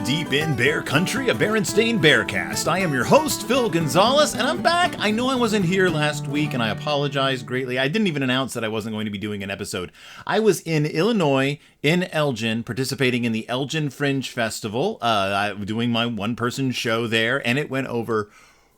deep in bear country, a Berenstain Bearcast. I am your host, Phil Gonzalez, and I'm back. I know I wasn't here last week, and I apologize greatly. I didn't even announce that I wasn't going to be doing an episode. I was in Illinois, in Elgin, participating in the Elgin Fringe Festival, doing my one-person show there, and it went over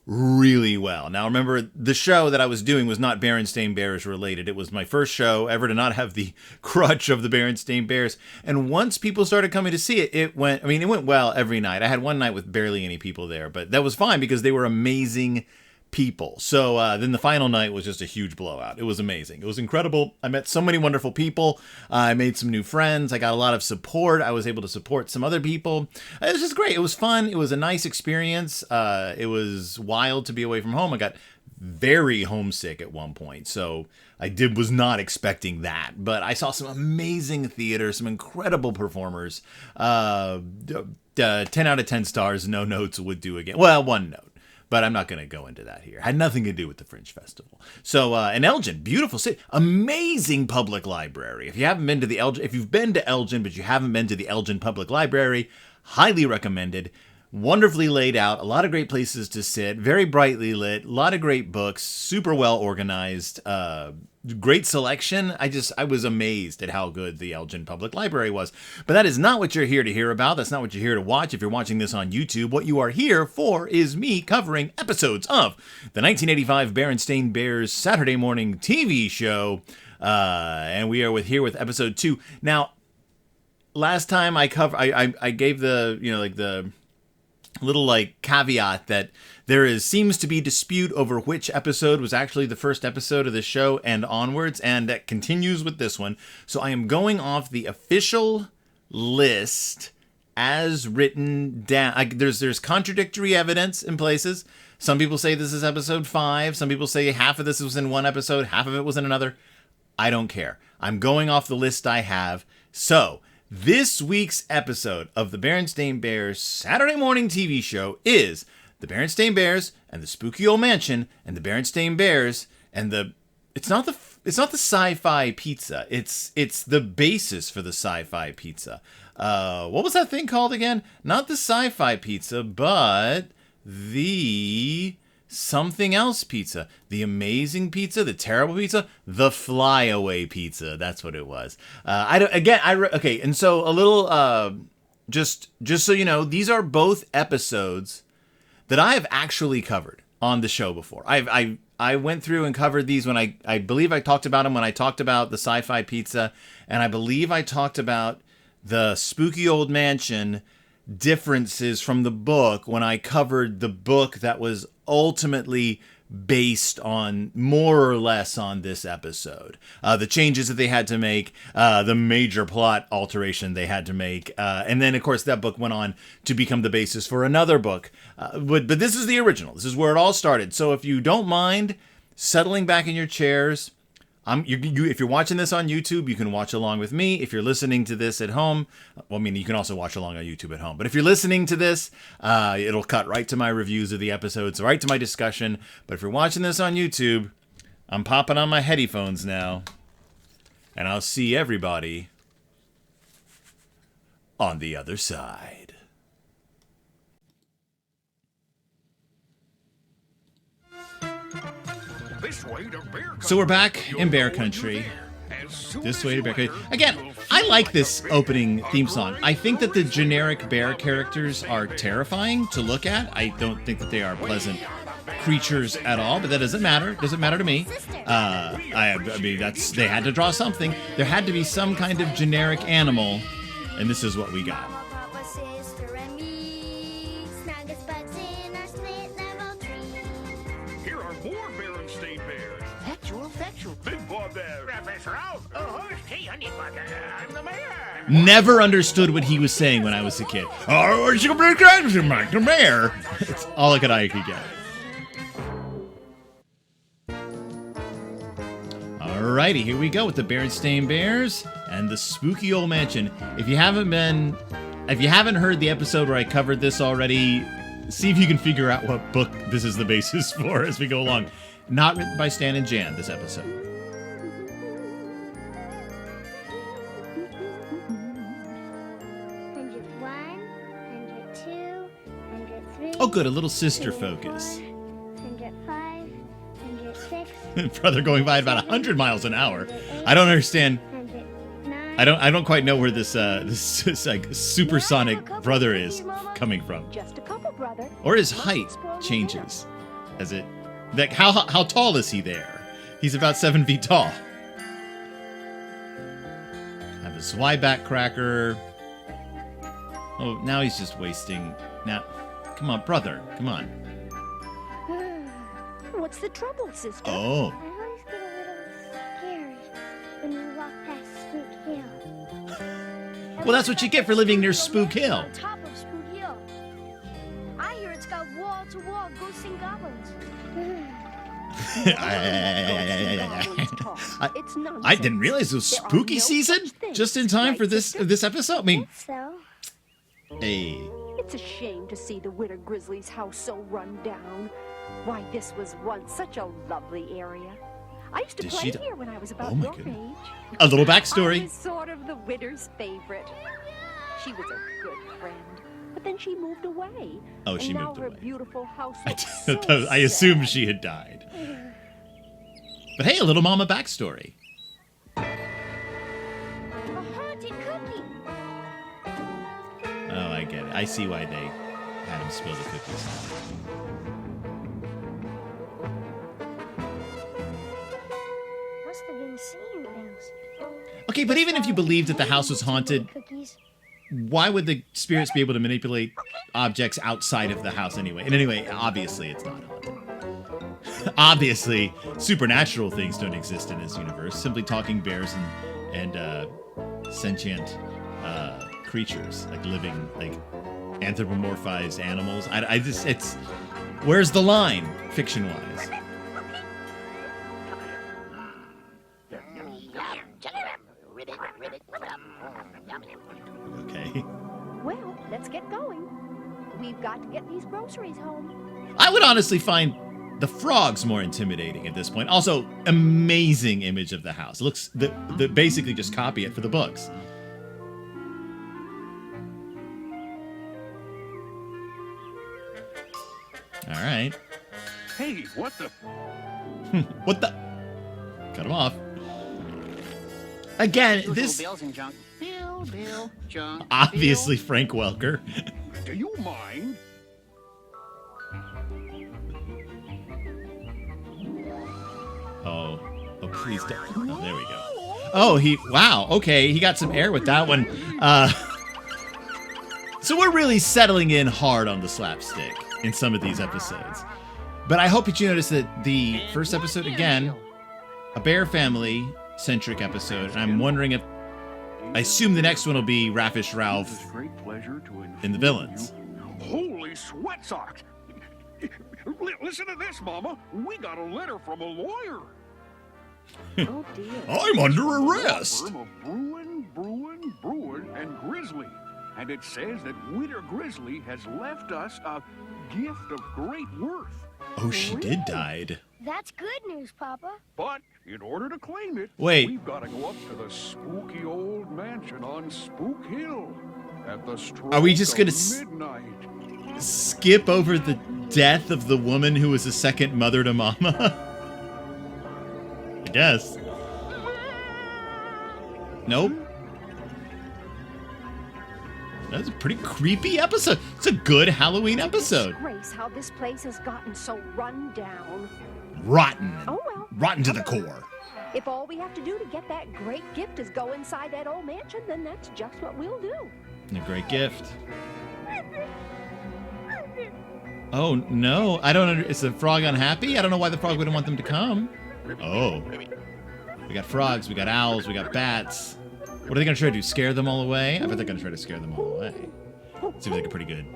really well. Now remember, the show that I was doing was not Berenstain Bears related. It was my first show ever to not have the crutch of the Berenstain Bears. And once people started coming to see it, it went well every night. I had one night with barely any people there, but that was fine because they were amazing people. So then the final night was just a huge blowout. It was amazing. It was incredible. I met so many wonderful people. I made some new friends. I got a lot of support. I was able to support some other people. It was just great. It was fun. It was a nice experience. It was wild to be away from home. I got very homesick at one point. So I was not expecting that. But I saw some amazing theater, some incredible performers. 10 out of 10 stars, no notes would do again. Well, one note. But I'm not going to go into that here. It had nothing to do with the Fringe Festival. So, in Elgin, beautiful city, amazing public library. If you haven't been to the Elgin, if you've been to Elgin, but you haven't been to the Elgin Public Library, highly recommended. Wonderfully laid out, a lot of great places to sit, very brightly lit, a lot of great books, super well organized, great selection. I was amazed at how good the Elgin Public Library was. But that is not what you're here to hear about. That's not what you're here to watch if you're watching this on YouTube. What you are here for is me covering episodes of the 1985 Berenstain Bears Saturday morning TV show. And we are here with episode 2. Now, last time I gave the, the little caveat that seems to be dispute over which episode was actually the first episode of the show and onwards, and that continues with this one. So I am going off the official list as written down. There's contradictory evidence in places. Some people say this is episode 5. Some people say half of this was in one episode, half of it was in another. I don't care. I'm going off the list I have. So this week's episode of the Berenstain Bears Saturday morning TV show is the Berenstain Bears and the Spooky Old Mansion and the Berenstain Bears and it's not the sci-fi pizza. It's the basis for the sci-fi pizza. What was that thing called again? Not the sci-fi pizza, but the something else pizza. The amazing pizza, the terrible pizza, the flyaway pizza. That's what it was. Okay, and so a little just so you know, these are both episodes that I have actually covered on the show before. I went through and covered these when I believe I talked about them when I talked about the sci-fi pizza, and I believe I talked about the Spooky Old Mansion differences from the book when I covered the book that was ultimately based on more or less on this episode. The changes that they had to make, the major plot alteration they had to make, and then of course that book went on to become the basis for another book. But this is the original. This is where it all started. So if you don't mind settling back in your chairs, if you're watching this on YouTube, you can watch along with me. If you're listening to this at home, you can also watch along on YouTube at home. But if you're listening to this, it'll cut right to my reviews of the episodes, right to my discussion. But if you're watching this on YouTube, I'm popping on my headphones now, and I'll see everybody on the other side. So we're back in bear country. This way to bear country. Again, I like this opening theme song. I think that the generic bear characters are terrifying to look at. I don't think that they are pleasant creatures at all, but that doesn't matter. It doesn't matter to me. They had to draw something. There had to be some kind of generic animal, and this is what we got. Never understood what he was saying when I was a kid. Oh, it's the mayor. It's all I could get. Alrighty, here we go with the Berenstain Bears and the Spooky Old Mansion. If you haven't heard the episode where I covered this already, see if you can figure out what book this is the basis for as we go along. Not written by Stan and Jan, this episode. 101, Oh, good, a little sister focus. 105, 106. Brother going by at about 100 miles an hour. I don't understand. 109. I don't quite know where this like supersonic brother is coming from. Just a couple, brother. Or his height changes. As it like how tall is he there? He's about 7 feet tall. I have a Zwieback cracker. Oh, now he's just wasting. Now, come on, brother. Come on. What's the trouble, sister? Oh. I always get a little scared when we walk past Spook Hill. Well, that's what you get for living near Spook Hill. On top of Spook Hill. I hear it's got wall-to-wall ghosts and goblins. I didn't realize it was spooky season just in time for this episode. I mean, So, hey. It's a shame to see the Witter Grizzly's house so run down. Why, this was once such a lovely area. I used to Did play she here when I was about Oh my your goodness. age. A little I backstory. was sort of the Witter's favorite. She was a good friend, but then she moved away. Oh, she and now moved her away. beautiful house I, looks so I assumed sad. she had died. But hey, a little mama backstory. a haunted cookie. Oh, I get it. I see why they had him spill the cookies. Must have been seeing things. Okay, but even if you believed that the house was haunted, Cookies. why would the spirits be able to manipulate objects outside of the house anyway? And anyway, obviously it's not haunted. Obviously, supernatural things don't exist in this universe. Simply talking bears and sentient creatures, like living, like anthropomorphized animals. I just, it's, where's the line, fiction-wise? Okay. Well, let's get going. We've got to get these groceries home. I would honestly find the frogs more intimidating at this point. Also, amazing image of the house. It looks, the basically just copy it for the books. All right. Hey, what the? What the? Cut him off. Again, this Bills and junk. Bill, junk. obviously Frank Welker. Do you mind? Oh, please don't. Oh, there we go. Oh, wow. Okay, he got some air with that one. So we're really settling in hard on the slapstick in some of these episodes. But I hope that you notice that the first episode, again, a bear family centric episode, and I'm wondering if, I assume the next one will be Raffish Ralph It's great pleasure to inform in the villains. you. Holy sweat socks! Listen to this, Mama. We got a letter from a lawyer. Oh, dear. I'm under arrest. Firm of Bruin, and Grizzly. And it says that Witter Grizzly has left us a gift of great worth. Oh, she did died. That's good news, Papa. But in order to claim it, Wait. we've got to go up to the spooky old mansion on Spook Hill at the stroke Are we just gonna of midnight. Skip over the death of the woman who was a second mother to Mama? I guess. Nope. That's a pretty creepy episode. It's a good Halloween episode. Disgrace how this place has gotten so run down. Rotten. Oh, well. Rotten to the core. If all we have to do to get that great gift is go inside that old mansion, then that's just what we'll do. A great gift. Oh, no. I don't Is the frog unhappy? I don't know why the frog wouldn't want them to come. Oh. We got frogs, we got owls, we got bats. What are they going to try to do? Scare them all away? I bet they're going to try to scare them all away. Seems like a pretty good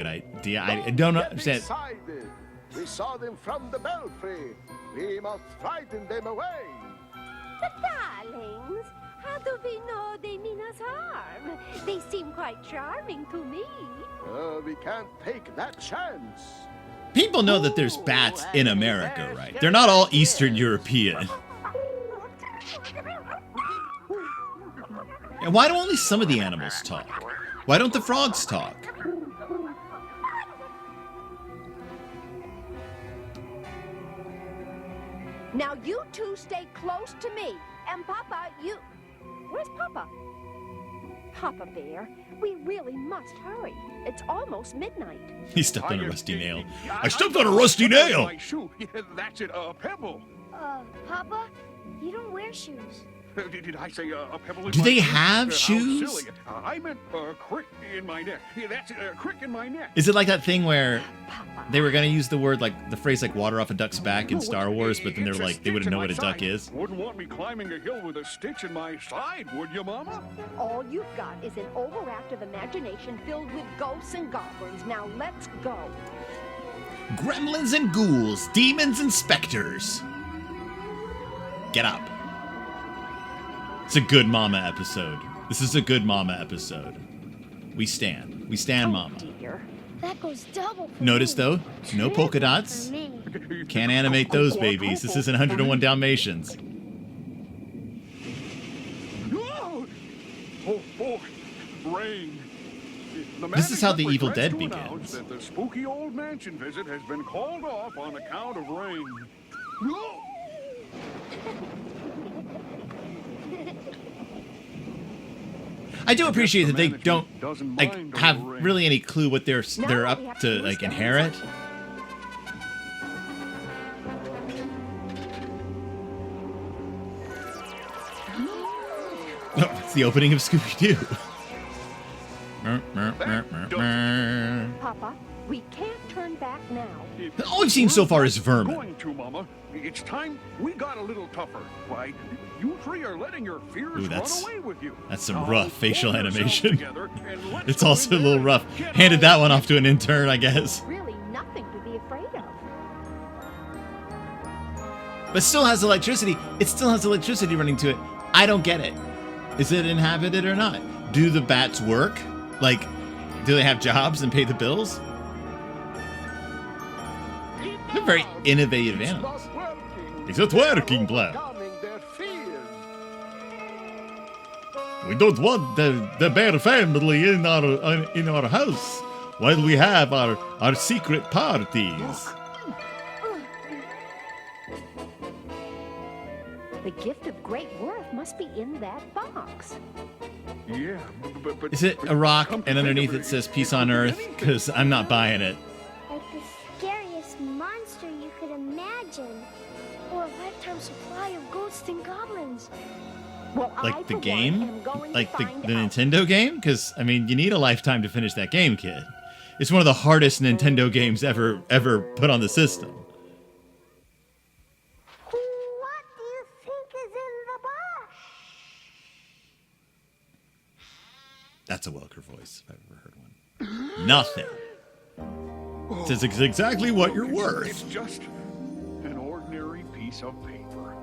idea. I don't understand. Decided. We saw them from the belfry. We must frighten them away. The darlings, how do we know they mean us harm? They seem quite charming to me. We can't take that chance. People know that there's bats in America, right? They're not all Eastern European. And why do only some of the animals talk? Why don't the frogs talk? you two stay close to me. And Papa, you... Where's Papa? Papa Bear, we really must hurry. It's almost midnight. He stepped on a rusty nail. I stepped on a rusty nail! My shoe. That's it, a pebble. Papa, you don't wear shoes. Did I say a pebble in Do my they shoe? have How shoes? silly. I meant a crick in my neck. Yeah, that's it, a crick in my neck. Is it like that thing where they were going to use the word, like, the phrase, like, water off a duck's back in Star Wars, but then they're It's a like, they stitch wouldn't in know my what a duck side. is? Wouldn't want me climbing a hill with a stitch in my side, would you, Mama? All you've got is an overactive imagination filled with ghosts and goblins. Now let's go. Gremlins and ghouls, demons and specters. Get up. It's a good mama episode. This is a good mama episode. We stand. We stand, mama. Dear. That goes double for Notice, me. though, no polka Triple dots. for me. Can't animate those babies. This isn't 101 Dalmatians. Oh, boy, rain. This is how the Evil Dead Dead begins. begins. That the spooky old mansion visit has been called off on account of rain. Oh! I do appreciate that they Management don't doesn't like mind have over rain. really any clue what they're Now we up have to do like is inherit. Oh, it's the opening of Scooby-Doo. Papa, we can't turn back now. All we've seen so far is vermin. Going to, Mama. It's time we got a little tougher. Why, you three are letting your fears Ooh, that's- run away with you. that's some Now, rough facial pull yourselves animation. together and let's It's go also a in little there rough. and get Handed that our- one off to an intern, I guess. Really nothing to be afraid of. But still has electricity. It still has electricity running to it. I don't get it. Is it inhabited or not? Do the bats work? Like, do they have jobs and pay the bills? They're very innovative It's animals. not working. It's not working, Blair. Overcoming their fears. We don't want the bear family in our house while we have our secret parties. The gift of great worth must be in that box. Yeah, but Is it a rock come to and think underneath of it says peace on earth? Because I'm not buying it. Like the scariest monster you could imagine. Or a lifetime supply of ghosts and goblins. Well, I, Like the for one, game? am going Like to the find out. Nintendo game? Because, I mean, you need a lifetime to finish that game, kid. It's one of the hardest Nintendo games ever put on the system. What do you think is in the box? That's a Welker voice, if I've ever heard one. Nothing. It says it's exactly what you're It's worth. just an ordinary piece of paper.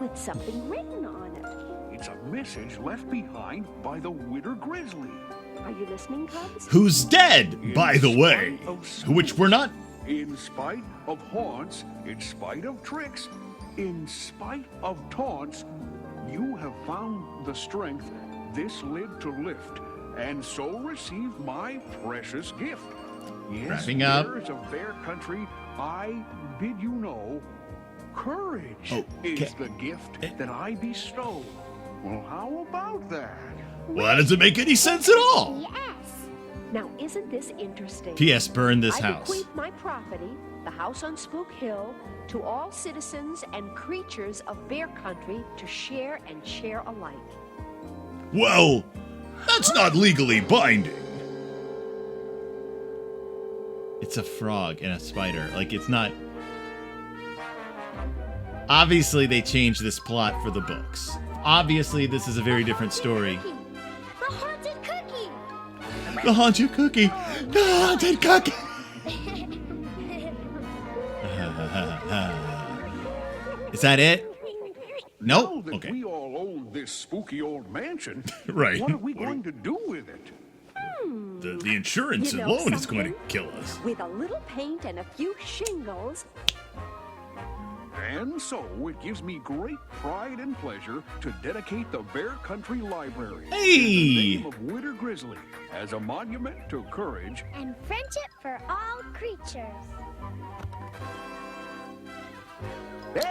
With something written on it. It's a message left behind by the Witter Grizzly. Are you listening, Cubs? Who's dead, by the way? Which we're not. In spite of haunts, in spite of tricks, in spite of taunts, you have found the strength this lid to lift, and so receive my precious gift. Yes, Wrapping up. bears of Bear Country, I bid you know, courage Oh, is the gift that I bestow. Well, how about that? Well, that doesn't make any sense at all. Yes. Now, isn't this interesting? P.S. Burn this I house. bequeath my property, the house on Spook Hill, to all citizens and creatures of Bear Country to share and share alike. Well, that's not legally binding. It's a frog and a spider. Like, it's not. Obviously, they changed this plot for the books. Obviously, this is a very different story. The haunted cookie. The haunted cookie. The haunted cookie. Is that it? Now Nope. that Okay. we all own this spooky old mansion, Right. what are we going to do with it? The insurance You know alone is going to something? kill us. With a little paint and a few shingles, And so it gives me great pride and pleasure to dedicate the Bear Country Library in Hey! the name of Witter Grizzly as a monument to courage. And friendship for all creatures.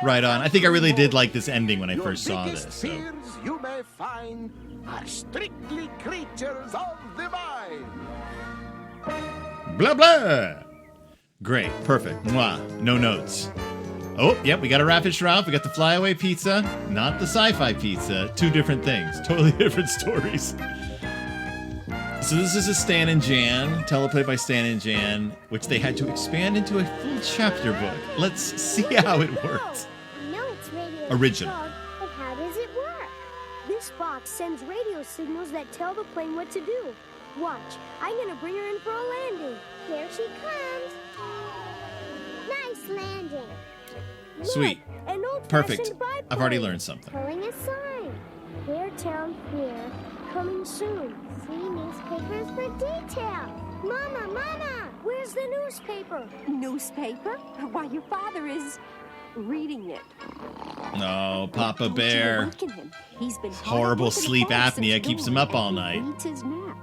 Right on. I think I really did like this ending when I first saw this. So. Fears you may find are strictly creatures of the mind. Blah, blah. Great. Perfect. Mwah. No notes. Oh, yep, we got a Rapid Ralph. We got the Flyaway Pizza, not the Sci-Fi Pizza. Two different things. Totally different stories. So this is a Stan and Jan, teleplay by Stan and Jan, which they had to expand into a full chapter book. Let's see how it works. I know it's radio Original. controlled, but how does it work? This box sends radio signals that tell the plane what to do. Watch, I'm gonna bring her in for a landing. Here she comes. Nice landing. Sweet. Look, an old-fashioned Perfect. biplane. I've already learned something. Pulling a sign. Beartown Fair, coming soon. See newspapers for details. Mama, Mama, where's the newspaper? Newspaper? Why, your father is reading it. Oh, Papa Don't you Bear. awaken him. He's been Horrible hard at work in the sleep forest apnea since keeps dawn, him up all and night. He needs his nap.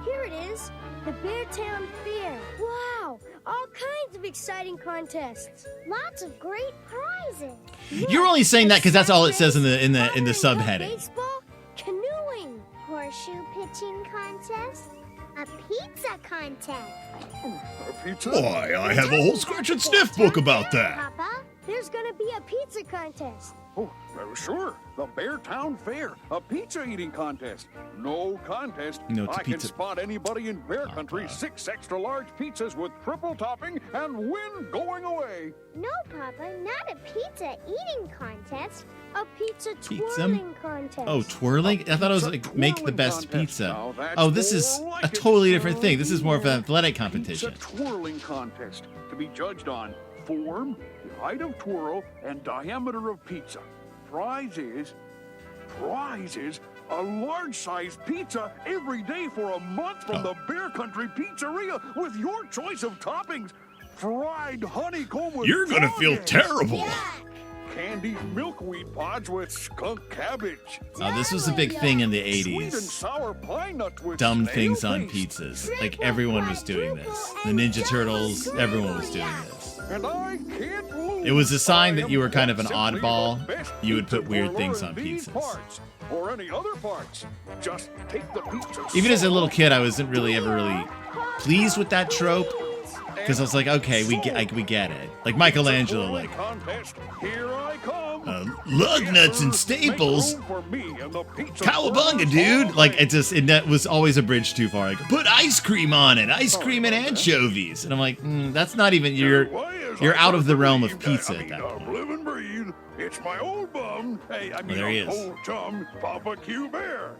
Here it is, the Beartown Fair. Wow, all kinds of exciting contests. Lots of great prizes. You're only saying that because that's all it says in the Fire subheading. Baseball, canoeing, horseshoe pitching contest, a pizza contest. A pizza? Boy, I have a whole scratch and sniff book about that. Papa, there's gonna be a pizza contest. Oh, sure. The Beartown Fair, a pizza eating contest. No contest. No, it's a I can pizza. spot anybody in Bear Country 6 extra large pizzas with triple topping and win going away. No, Papa, not a pizza eating contest. A pizza Pizza? twirling contest. Oh, twirling? I thought it was like make the Twirling best contest. pizza. Now, that's Oh, this is more a like it. totally different thing. This is more of an athletic competition. Pizza twirling contest to be judged on form, the height of twirl, and diameter of pizza. Prize is a large-sized pizza every day for a month from the Bear Country Pizzeria with your choice of toppings. Fried honeycomb with You're gonna feel prawn eggs, terrible. candied milkweed pods with skunk cabbage, Oh, this was a big thing in the sweet and 80s. sour pine nuts with Dumb snail things on paste. pizzas. Like everyone was doing this. The Ninja Turtles, everyone was doing this. And I can't lose. It was a sign I that you were am kind of an simply oddball. the best You would pizza put weird twirler things in on these pizzas. parts, or any other parts. Just take the pizza. Even as a little kid, I wasn't really ever really pleased with that trope. Because I was like, okay, we get it. Like Michelangelo, like, Contest. Here I come. lug nuts and staples. Cowabunga, dude! Like that was always a bridge too far. Like, put ice cream on it, ice cream and anchovies, and I'm like, that's not even you're out of the realm of pizza at that point. Live and breathe. It's my old bum. Hey, I mean, there he is. old chum, Papa Q Bear.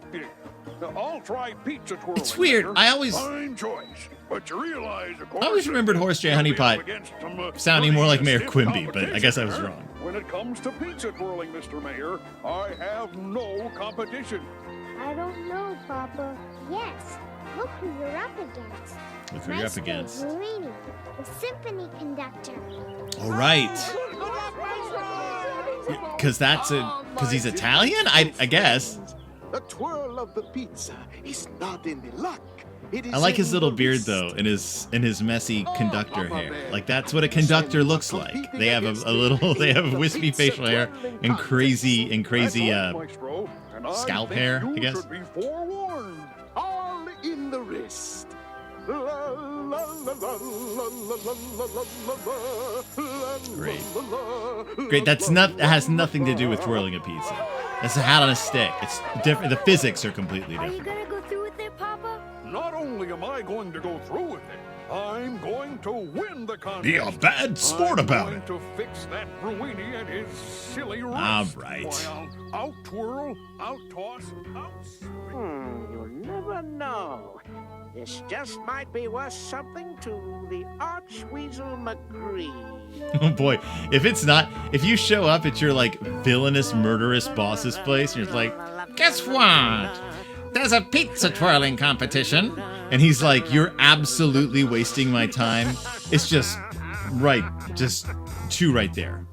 I'll try pizza twirling. It's weird. later. I always- Fine choice. But you realize, of course, I always remembered Horace J. you'll be Honeypot up against some, sounding more like pretty Mayor stiff Quimby, but I guess I was competition. wrong. When it comes to pizza twirling, Mr. Mayor, I have no competition. I don't know, Papa. Yes, look who you're up against. Look who you're up against. Maestro Guarini, the symphony conductor. All right, because he's Italian, I guess. The twirl of the pizza is not in the luck. It is I like in his little the beard wrist. though, and his messy conductor hair. Like that's what a conductor looks like. They have a little, they have wispy facial hair and crazy That's right, uh, Maestro, and I scalp think hair, you I guess. should be forewarned. All in the wrist. La, la, la, la, la, la, la, la, la, la, Great. la, la, Great. That has nothing to do with twirling a pizza. That's a hat on a stick. It's different. The physics are completely Are you different. gonna go through with it, Papa? Not only am I going to go through with it, I'm going to win the contest. Be a bad sport I'm about going it. to fix that Bruini and his silly wrist. All right. Why, I'll out-twirl, out-toss, out... You'll never know. This just might be worth something to the Archweasel McGree. Oh boy, if you show up at your like villainous, murderous boss's place, and you're like, guess what? There's a pizza twirling competition, and he's like, you're absolutely wasting my time. It's just two right there.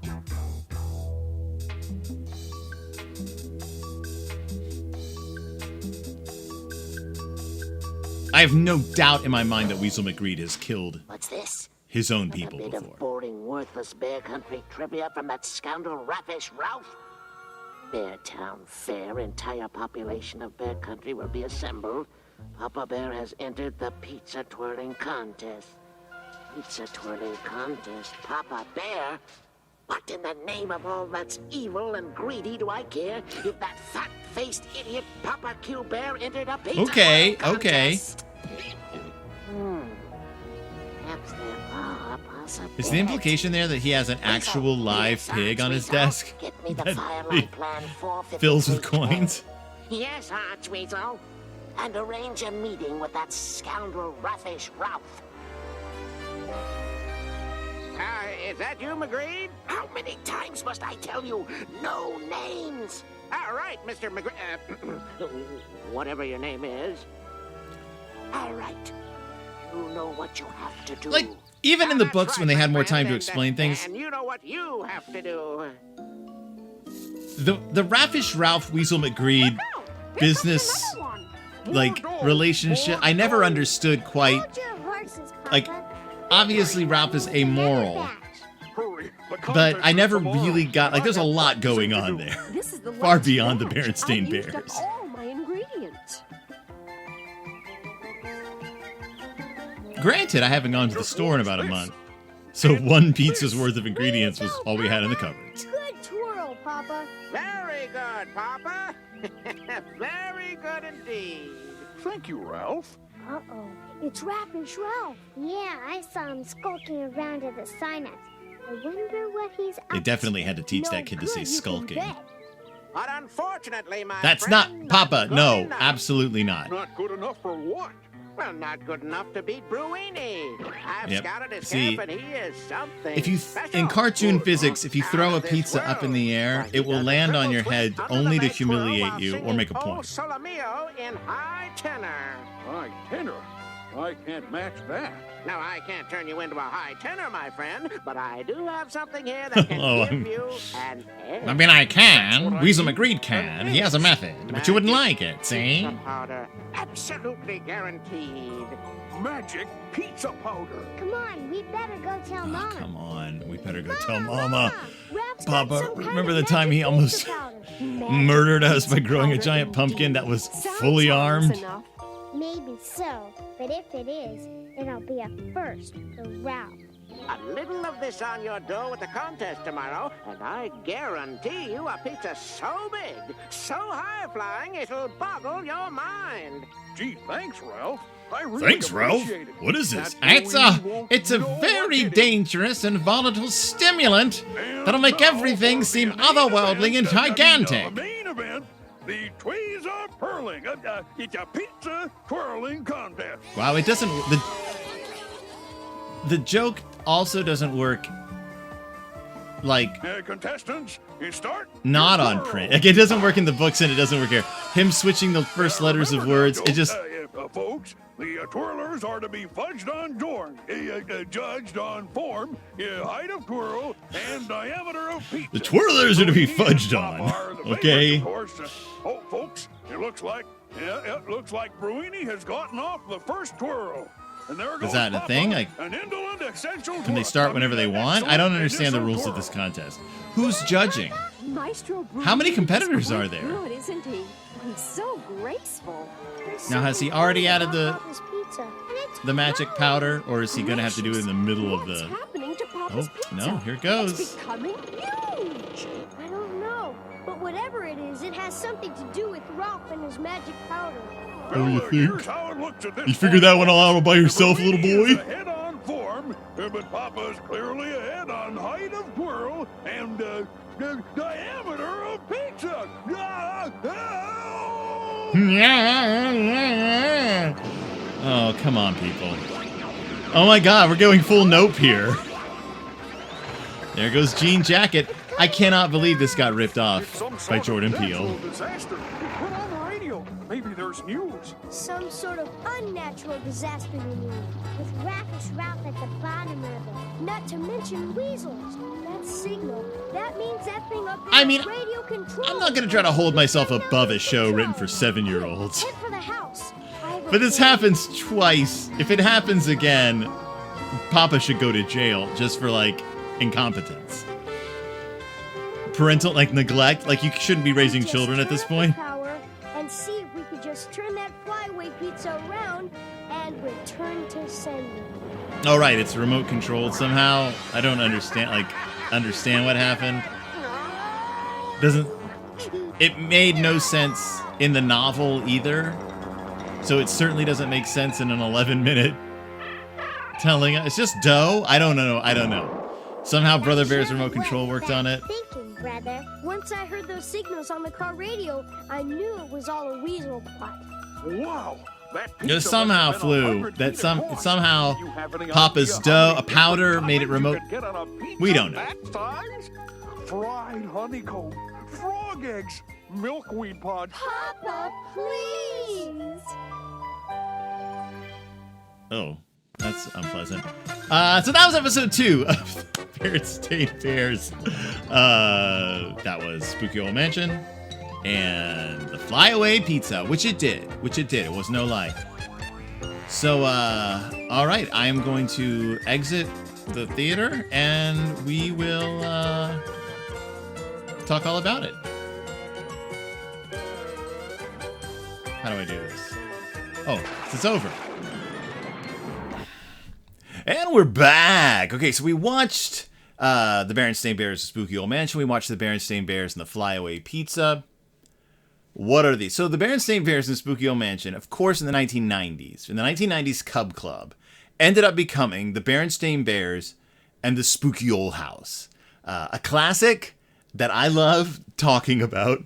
I have no doubt in my mind that Weasel McGreed has killed What's this? his own A people bit before. of boring, worthless bear country trivia from that scoundrel Raffish Ralph. Bear Town Fair, entire population of Bear Country will be assembled. Papa Bear has entered the pizza twirling contest. Pizza twirling contest? Papa Bear? What in the name of all that's evil and greedy do I care if that fat-faced idiot Papa Q Bear entered a pizza Okay, twirling okay. contest? Perhaps there are possibilities. Is the implication there that he has an actual live pig on his desk Get me the that Firelight he Plan 453 fills with coins? Yes, Archweasel. And arrange a meeting with that scoundrel Raffish Ralph. Is that you, McGreed? How many times must I tell you? No names. All right, Mr. McGreed. Whatever your name is. All right. You know what you have to do. Like, even in the That's books right, when they had my more friend, time to explain things, And you know what you have to do. the Raffish Ralph Weasel McGreed business, like, relationship, I never understood quite. Hold your horses, Papa. Like, obviously Ralph is amoral, Hurry. The but contest I is never tomorrow. really got, like, there's a I have lot going something on to do. there. This is the Far last beyond the batch. Berenstain I've used up Bears. all my ingredients. Granted, I haven't gone to the store in about a month, so one pizza's worth of ingredients was all we had in the cupboards. Good twirl, Papa. Very good, Papa. Very good indeed. Thank you, Ralph. Uh-oh. It's Raffish Ralph. Yeah, I saw him skulking around at the sign-ups. I wonder what he's up They definitely to. had to teach No that kid to say good, you can skulking. bet. But unfortunately, my That's friend, not, Papa, good no, enough. absolutely not. Not good enough for what? Well, not good enough to beat Bruini. I've Yep. scouted his See, camp, and he is something If you, special. in cartoon physics, if you Out throw a of this pizza up in the world. air, Why, he it will does a land on triple your twist head under only the to leg twirl humiliate while you or singing make a "O point. Sole Mio" in high tenor. High tenor. I can't match that. Now, I can't turn you into a high tenor, my friend, but I do have something here that can Oh, give you an edge. I mean, I can. I Weasel mean. McGreed can. He has a method, but you wouldn't like it, see? Pizza powder. Absolutely guaranteed. Magic pizza powder. Come on, we better go tell Oh, Mama. come on. We better go tell Mama. Ralph's got Papa, some kind remember of the time he magic almost pizza powder. murdered us by growing a Powder giant pumpkin that was Sounds fully harmless armed? enough. Maybe so, but if it is, it'll be a first for Ralph. A little of this on your dough at the contest tomorrow, and I guarantee you a pizza so big, so high-flying, it'll boggle your mind. Gee, thanks, Ralph. I really Thanks, Ralph. appreciate it. What is this? That It's Bruini won't a know what very hit him. dangerous and volatile stimulant And that'll make now everything for seem the main otherworldly and event, gigantic. The main event, the Tweezer Purling. It's a pizza twirling contest. Wow, it doesn't. The joke also doesn't work. Like, Contestants, you start. not your on twirl. print. Like, it doesn't work in the books and it doesn't work here. Him switching the first letters of Remember words, now, it just. folks, the twirlers are to be fudged on dorn, judged on form, height of twirl, and diameter of pizza. The twirlers are to be Bruini and fudged Pop on, are the favorites, okay? of course. Oh, folks, it looks like Bruini has gotten off the first twirl. And there goes that a Papa, thing? Like, an indolent essential Can they twirl. start whenever they An want? I don't excellent understand the initial rules of twirl. this contest. Who's judging? Maestro How many Bruini competitors is are quite there? Good, isn't he? He's so graceful. Now, has he already added Papa's pizza, and it's the magic powder, or is he going to have to do it in the middle of What's the... happening to Papa's Oh, pizza? no, here it goes. It's becoming huge. I don't know, but whatever it is, it has something to do with Ralph and his magic powder. Oh, you Well, think? here's how it looks at this You figured that one all out by yourself, little Bruini is boy? ahead on form, but Papa's clearly ahead on height of twirl and diameter of pizza. Oh, come on, people. Oh my god, we're going full nope here. There goes Jean Jacket. I cannot believe this got ripped off by Jordan Peele. Disaster. Put on the radio. Maybe there's news. Some sort of unnatural disaster, you mean, with Raffish Ralph at the bottom of it. Not to mention weasels. That signal, that means that thing up there I mean, is radio control. I'm not going to try to hold myself above a show written for 7-year-olds. Head for the house. I have But this happens twice. If it happens again, Papa should go to jail just for, like, incompetence. Parental, like, neglect. Like, you shouldn't be raising children at this point. Power and see if we could just turn that flyaway pizza around and return to sender. Oh, right, it's remote controlled somehow. I don't understand what happened. It made no sense in the novel either. So it certainly doesn't make sense in an 11-minute telling. It's just dough? I don't know. Somehow Brother Bear's remote control worked on it. Thinking, brother. Once I heard those signals on the car radio, I knew it was all a weasel plot. Wow. It somehow flew. That somehow Papa's dough, a powder, made it remote. We don't know. Fried honeycomb, frog eggs, milkweed pod. Papa, please. Oh, that's unpleasant. So that was episode 2 of Berenstain Bears. That was Spooky Old Mansion and the Flyaway Pizza, which it did. It was no lie. So, all right, I am going to exit the theater and we will talk all about it. How do I do this? Oh, it's over. And we're back. Okay, so we watched the Berenstain Bears' Spooky Old Mansion. We watched the Berenstain Bears and the Flyaway Pizza. What are these? So the Berenstain Bears and Spooky Old Mansion, of course, in the 1990s, in the 1990s Cub Club, ended up becoming the Berenstain Bears and the Spooky Old House. A classic that I love talking about,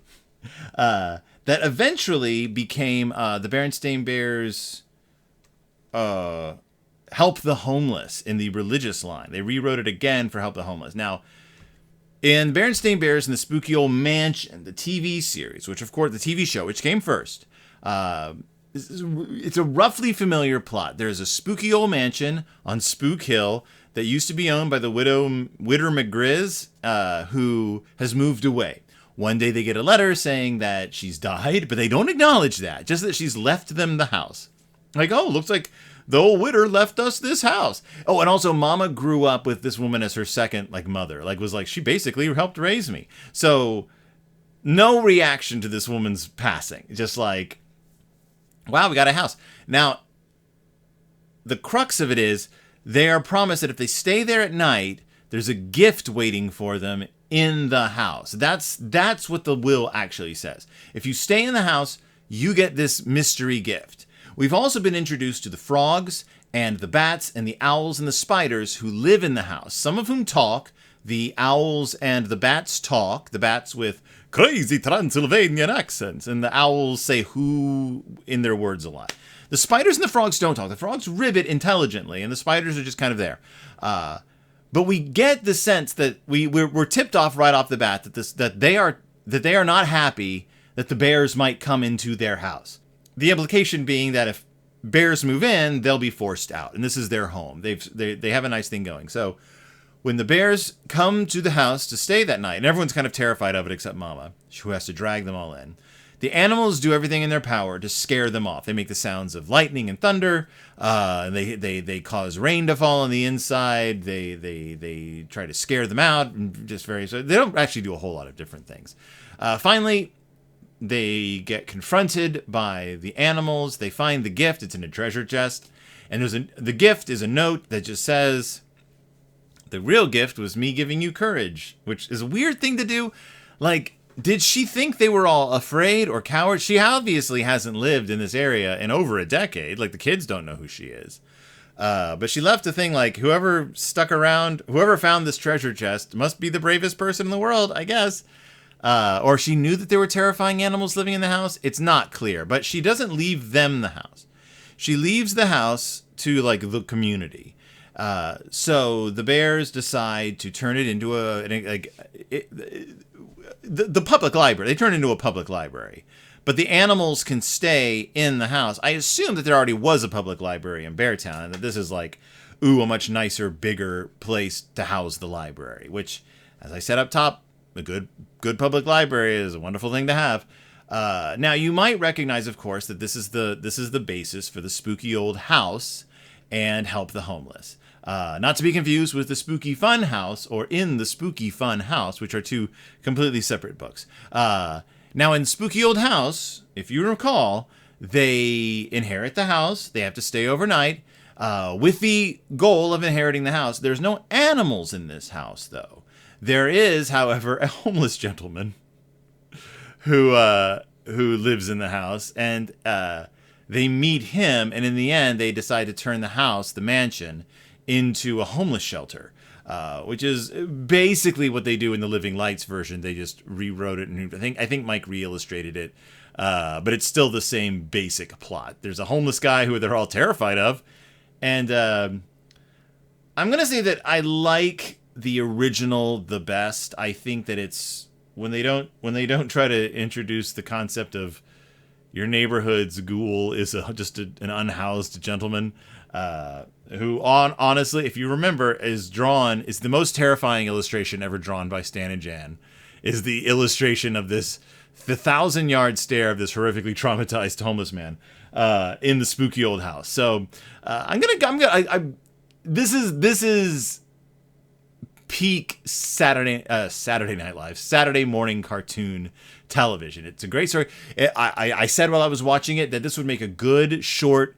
that eventually became the Berenstain Bears Help the Homeless in the religious line. They rewrote it again for Help the Homeless. Now, in Berenstain Bears and the Spooky Old Mansion, the TV series, which of course, the TV show, which came first, it's a roughly familiar plot. There's a spooky old mansion on Spook Hill that used to be owned by the widow McGrizz, who has moved away. One day they get a letter saying that she's died, but they don't acknowledge that, just that she's left them the house. Like, oh, looks like the old widder left us this house. Oh, and also Mama grew up with this woman as her second, like, mother. Like, was like, she basically helped raise me. So, no reaction to this woman's passing. Just like, wow, we got a house. Now, the crux of it is, they are promised that if they stay there at night, there's a gift waiting for them in the house. That's what the will actually says. If you stay in the house, you get this mystery gift. We've also been introduced to the frogs and the bats and the owls and the spiders who live in the house, some of whom talk. The owls and the bats talk, the bats with crazy Transylvanian accents, and the owls say who in their words a lot. The spiders and the frogs don't talk. The frogs ribbit intelligently, and the spiders are just kind of there. But we get the sense that we're tipped off right off the bat that they are not happy that the bears might come into their house. The implication being that if bears move in, they'll be forced out, and this is their home. They have a nice thing going. So when the bears come to the house to stay that night, and everyone's kind of terrified of it except Mama, who has to drag them all in, the animals do everything in their power to scare them off. They make the sounds of lightning and thunder. They cause rain to fall on the inside. They try to scare them out. And so they don't actually do a whole lot of different things. Finally, they get confronted by the animals. They find the gift. It's in a treasure chest. And the gift is a note that just says, the real gift was me giving you courage, which is a weird thing to do. Like, did she think they were all afraid or cowards? She obviously hasn't lived in this area in over a decade. Like, the kids don't know who she is. But she left a thing like, whoever stuck around, whoever found this treasure chest must be the bravest person in the world, I guess. Or she knew that there were terrifying animals living in the house. It's not clear. But she doesn't leave them the house. She leaves the house to, like, the community. So the bears decide to turn it into the public library. They turn it into a public library. But the animals can stay in the house. I assume that there already was a public library in Beartown, and that this is like, a much nicer, bigger place to house the library. Which, as I said up top, a good public library is a wonderful thing to have. Now you might recognize, of course, that this is the basis for the spooky old house and Help the Homeless. Not to be confused with the Spooky Fun House or In the Spooky Fun House, which are two completely separate books. Now in Spooky Old House, if you recall, they inherit the house. They have to stay overnight with the goal of inheriting the house. There's no animals in this house, though. There is, however, a homeless gentleman who lives in the house, and they meet him, and in the end, they decide to turn the house, the mansion, into a homeless shelter, which is basically what they do in the Living Lights version. They just rewrote it, and I think Mike re-illustrated it, but it's still the same basic plot. There's a homeless guy who they're all terrified of, and I'm gonna say that I like the original the best. I think that it's when they don't try to introduce the concept of your neighborhood's ghoul is just an unhoused gentleman who, honestly, if you remember, is the most terrifying illustration ever drawn by Stan and Jan, is the illustration of the 1,000-yard stare of this horrifically traumatized homeless man in the spooky old house. So this is peak Saturday Night Live, Saturday morning cartoon television. It's a great story. I said while I was watching it that this would make a good short,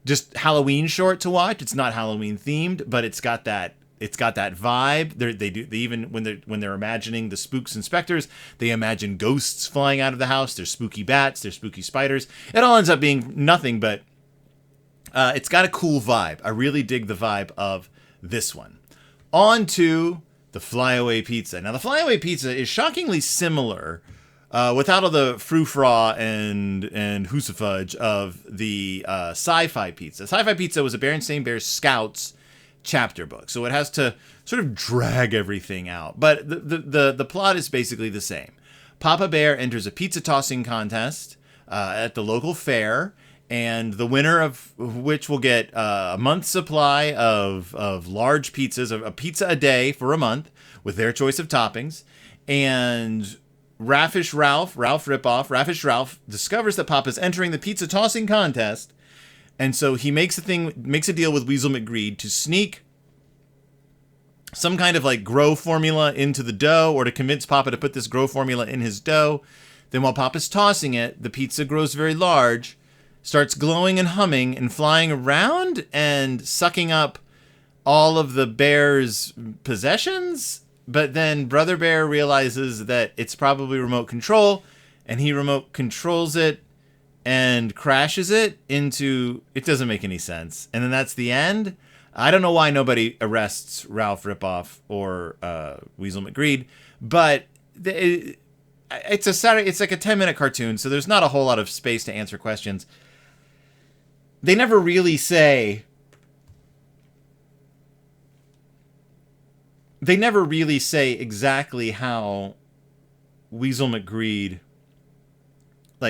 just Halloween short to watch. It's not Halloween themed, but it's got that vibe. They even when they're imagining the spooks and specters, they imagine ghosts flying out of the house. There's spooky bats. There's spooky spiders. It all ends up being nothing, but it's got a cool vibe. I really dig the vibe of this one. On to the Flyaway Pizza. Now, the Flyaway Pizza is shockingly similar, without all the frou-fra and hoosafudge of the Sci-Fi Pizza. Sci-Fi Pizza was a Berenstain Bears Scouts chapter book, so it has to sort of drag everything out. But the plot is basically the same. Papa Bear enters a pizza tossing contest at the local fair, and the winner of which will get a month's supply of large pizzas, a pizza a day for a month, with their choice of toppings. And Ralph discovers that Papa's entering the pizza tossing contest, and so he makes a deal with Weasel McGreed to sneak some kind of like grow formula into the dough, or to convince Papa to put this grow formula in his dough. Then while Papa's tossing it, the pizza grows very large, starts glowing and humming and flying around and sucking up all of the bear's possessions. But then Brother Bear realizes that it's probably remote control, and he remote controls it and crashes it into... It doesn't make any sense. And then that's the end. I don't know why nobody arrests Ralph Ripoff or Weasel McGreed, but it's like a 10-minute cartoon, so there's not a whole lot of space to answer questions. They never really say exactly how Weasel McGreed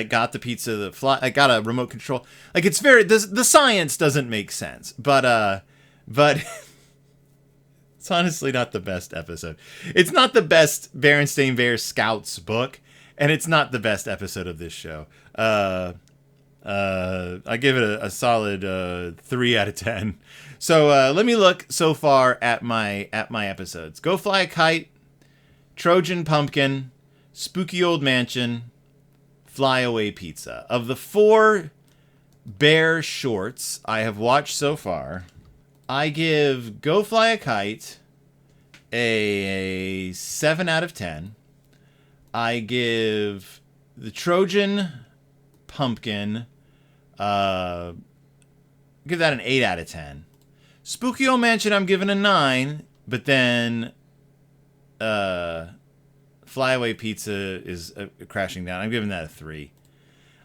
got the pizza got a remote control. It's very the science doesn't make sense, but it's honestly not the best episode. It's not the best Berenstain Bears Scouts book, and it's not the best episode of this show. I give it a solid 3 out of 10. So let me look so far at my episodes. Go Fly a Kite, Trojan Pumpkin, Spooky Old Mansion, Flyaway Pizza. Of the 4 bear shorts I have watched so far, I give Go Fly a Kite a 7 out of 10. I give the Trojan Pumpkin, give that an 8 out of 10. Spooky Old Mansion, I'm giving a 9, but then Flyaway Pizza is crashing down. I'm giving that a 3.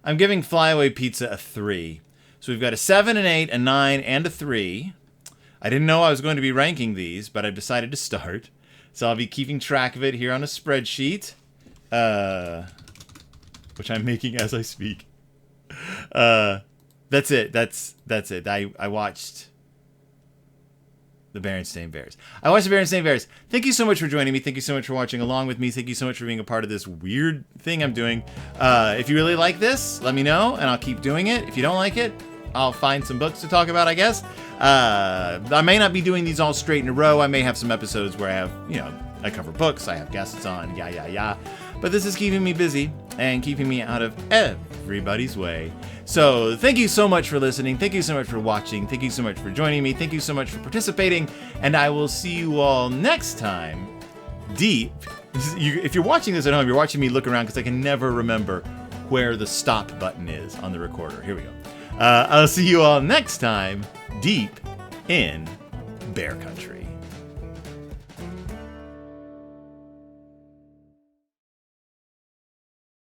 I'm giving Flyaway Pizza a 3. So we've got a 7, an 8, a 9, and a 3. I didn't know I was going to be ranking these, but I've decided to start. So I'll be keeping track of it here on a spreadsheet, which I'm making as I speak. That's it. That's it. I watched the Berenstain Bears. I watched the Berenstain Bears. Thank you so much for joining me. Thank you so much for watching along with me. Thank you so much for being a part of this weird thing I'm doing. If you really like this, let me know, and I'll keep doing it. If you don't like it, I'll find some books to talk about, I guess. I may not be doing these all straight in a row. I may have some episodes where I have, I cover books, I have guests on, yeah. But this is keeping me busy and keeping me out of everybody's way. So thank you so much for listening. Thank you so much for watching. Thank you so much for joining me. Thank you so much for participating. And I will see you all next time. If you're watching this at home, you're watching me look around because I can never remember where the stop button is on the recorder. Here we go. I'll see you all next time, deep in Bear Country.